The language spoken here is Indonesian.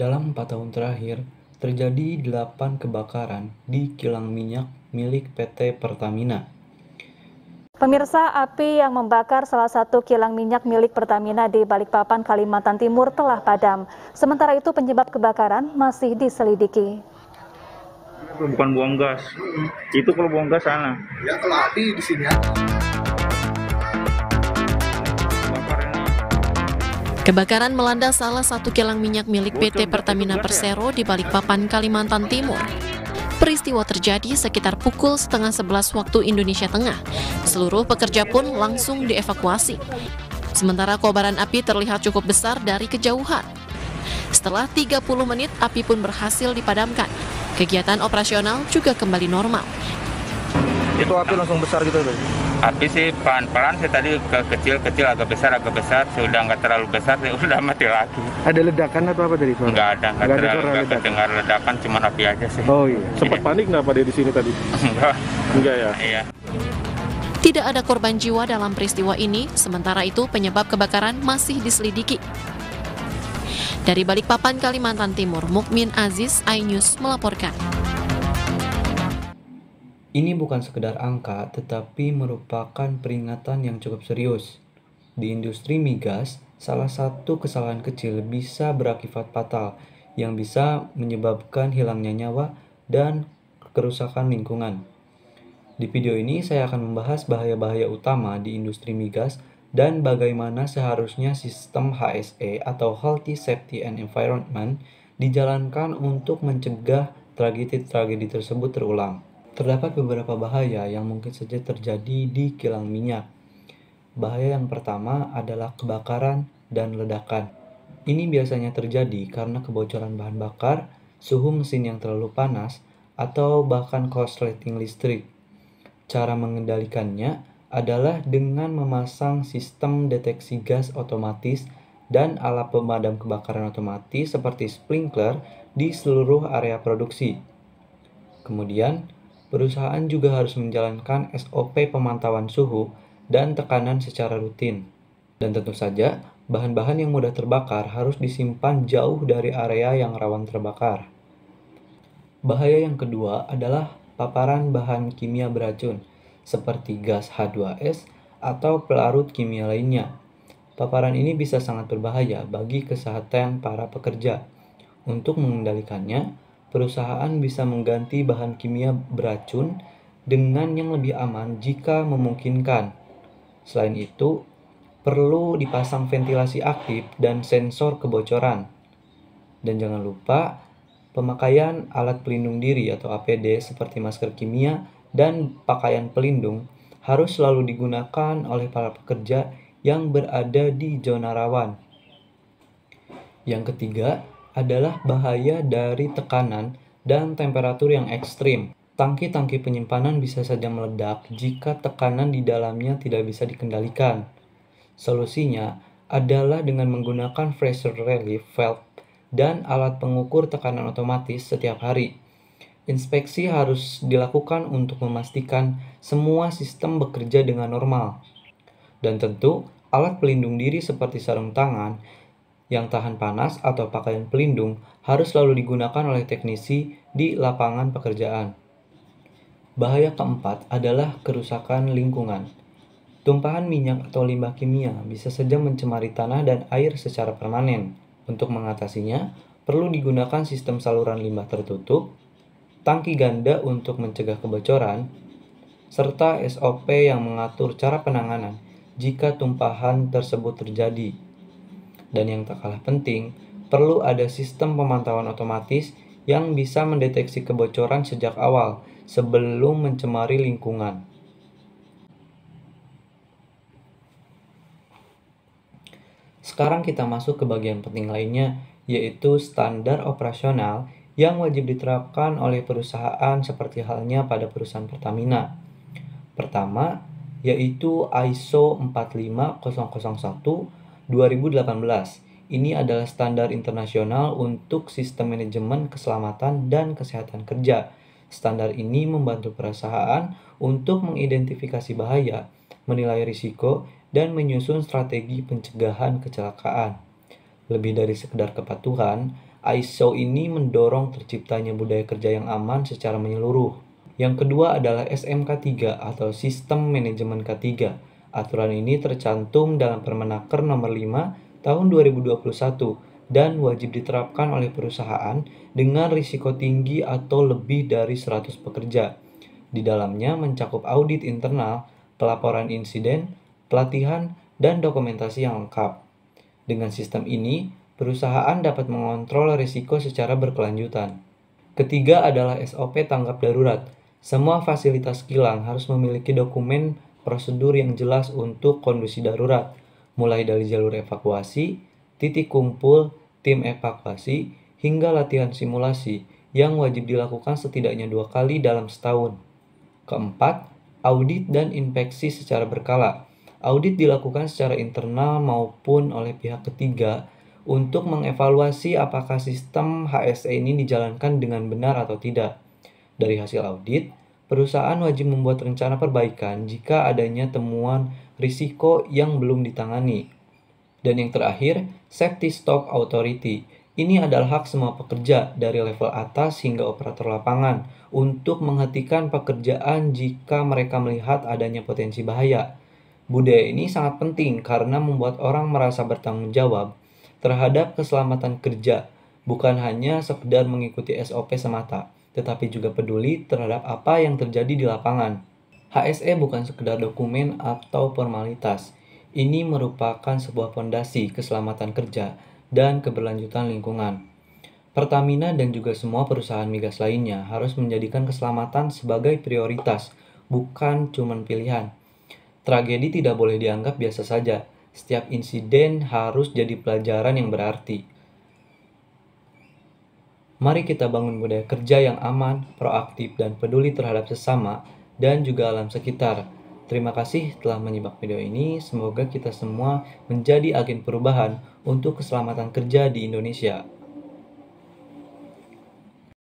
Dalam 4 tahun terakhir, terjadi 8 kebakaran di kilang minyak milik PT Pertamina. Pemirsa, api yang membakar salah satu kilang minyak milik Pertamina di Balikpapan, Kalimantan Timur telah padam. Sementara itu penyebab kebakaran masih diselidiki. Bukan buang gas, itu kalau buang gas sana. Ya kalau api di sini. Kebakaran melanda salah satu kilang minyak milik PT Pertamina Persero di Balikpapan, Kalimantan Timur. Peristiwa terjadi sekitar pukul 10:30 waktu Indonesia Tengah. Seluruh pekerja pun langsung dievakuasi. Sementara kobaran api terlihat cukup besar dari kejauhan. Setelah 30 menit, api pun berhasil dipadamkan. Kegiatan operasional juga kembali normal. Itu api langsung besar gitu tadi? Api sih pelan-pelan sih tadi ke kecil agak besar. Sudah nggak terlalu besar, udah mati lagi. Ada ledakan atau apa tadi? Nggak ada, nggak terdengar ledakan, cuma api aja sih. Oh iya. Sempat panik nggak Pak di sini tadi? Enggak ya? Iya. Tidak ada korban jiwa dalam peristiwa ini, sementara itu penyebab kebakaran masih diselidiki. Dari Balikpapan, Kalimantan Timur, Mukmin Aziz, iNews melaporkan. Ini bukan sekedar angka, tetapi merupakan peringatan yang cukup serius. Di industri migas, salah satu kesalahan kecil bisa berakibat fatal, yang bisa menyebabkan hilangnya nyawa dan kerusakan lingkungan. Di video ini saya akan membahas bahaya-bahaya utama di industri migas dan bagaimana seharusnya sistem HSE atau Healthy Safety and Environment dijalankan untuk mencegah tragedi-tragedi tersebut terulang. Terdapat beberapa bahaya yang mungkin saja terjadi di kilang minyak. Bahaya yang pertama adalah kebakaran dan ledakan. Ini biasanya terjadi karena kebocoran bahan bakar, suhu mesin yang terlalu panas, atau bahkan korsleting listrik. Cara mengendalikannya adalah dengan memasang sistem deteksi gas otomatis dan alat pemadam kebakaran otomatis seperti sprinkler di seluruh area produksi. Kemudian, perusahaan juga harus menjalankan SOP pemantauan suhu dan tekanan secara rutin. Dan tentu saja, bahan-bahan yang mudah terbakar harus disimpan jauh dari area yang rawan terbakar. Bahaya yang kedua adalah paparan bahan kimia beracun, seperti gas H2S atau pelarut kimia lainnya. Paparan ini bisa sangat berbahaya bagi kesehatan para pekerja. Untuk mengendalikannya, perusahaan bisa mengganti bahan kimia beracun dengan yang lebih aman jika memungkinkan. Selain itu, perlu dipasang ventilasi aktif dan sensor kebocoran. Dan jangan lupa, pemakaian alat pelindung diri atau APD seperti masker kimia dan pakaian pelindung harus selalu digunakan oleh para pekerja yang berada di zona rawan. Yang ketiga adalah bahaya dari tekanan dan temperatur yang ekstrim. Tangki-tangki penyimpanan bisa saja meledak jika tekanan di dalamnya tidak bisa dikendalikan. Solusinya adalah dengan menggunakan pressure relief valve dan alat pengukur tekanan otomatis setiap hari. Inspeksi harus dilakukan untuk memastikan semua sistem bekerja dengan normal. Dan tentu, alat pelindung diri seperti sarung tangan yang tahan panas atau pakaian pelindung harus selalu digunakan oleh teknisi di lapangan pekerjaan. Bahaya keempat adalah kerusakan lingkungan. Tumpahan minyak atau limbah kimia bisa saja mencemari tanah dan air secara permanen. Untuk mengatasinya, perlu digunakan sistem saluran limbah tertutup, tangki ganda untuk mencegah kebocoran, serta SOP yang mengatur cara penanganan jika tumpahan tersebut terjadi. Dan yang tak kalah penting, perlu ada sistem pemantauan otomatis yang bisa mendeteksi kebocoran sejak awal sebelum mencemari lingkungan. Sekarang kita masuk ke bagian penting lainnya, yaitu standar operasional yang wajib diterapkan oleh perusahaan seperti halnya pada perusahaan Pertamina. Pertama, yaitu ISO 45001-2018. Ini adalah standar internasional untuk sistem manajemen keselamatan dan kesehatan kerja. Standar ini membantu perusahaan untuk mengidentifikasi bahaya, menilai risiko, dan menyusun strategi pencegahan kecelakaan. Lebih dari sekedar kepatuhan, ISO ini mendorong terciptanya budaya kerja yang aman secara menyeluruh. Yang kedua adalah SMK 3 atau Sistem Manajemen K3. Aturan ini tercantum dalam Permenaker nomor 5 tahun 2021 dan wajib diterapkan oleh perusahaan dengan risiko tinggi atau lebih dari 100 pekerja. Di dalamnya mencakup audit internal, pelaporan insiden, pelatihan, dan dokumentasi yang lengkap. Dengan sistem ini, perusahaan dapat mengontrol risiko secara berkelanjutan. Ketiga adalah SOP tanggap darurat. Semua fasilitas kilang harus memiliki dokumen prosedur yang jelas untuk kondisi darurat, mulai dari jalur evakuasi, titik kumpul, tim evakuasi, hingga latihan simulasi yang wajib dilakukan setidaknya 2 kali dalam setahun. Keempat, audit dan inspeksi secara berkala. Audit dilakukan secara internal maupun oleh pihak ketiga untuk mengevaluasi apakah sistem HSE ini dijalankan dengan benar atau tidak. Dari hasil audit, perusahaan wajib membuat rencana perbaikan jika adanya temuan risiko yang belum ditangani. Dan yang terakhir, Safety Stock Authority. Ini adalah hak semua pekerja dari level atas hingga operator lapangan untuk menghentikan pekerjaan jika mereka melihat adanya potensi bahaya. Budaya ini sangat penting karena membuat orang merasa bertanggung jawab terhadap keselamatan kerja, bukan hanya sekedar mengikuti SOP semata, tetapi juga peduli terhadap apa yang terjadi di lapangan. HSE bukan sekedar dokumen atau formalitas. Ini merupakan sebuah fondasi keselamatan kerja dan keberlanjutan lingkungan. Pertamina dan juga semua perusahaan migas lainnya harus menjadikan keselamatan sebagai prioritas, bukan cuma pilihan. Tragedi tidak boleh dianggap biasa saja. Setiap insiden harus jadi pelajaran yang berarti. Mari kita bangun budaya kerja yang aman, proaktif, dan peduli terhadap sesama dan juga alam sekitar. Terima kasih telah menyimak video ini. Semoga kita semua menjadi agen perubahan untuk keselamatan kerja di Indonesia.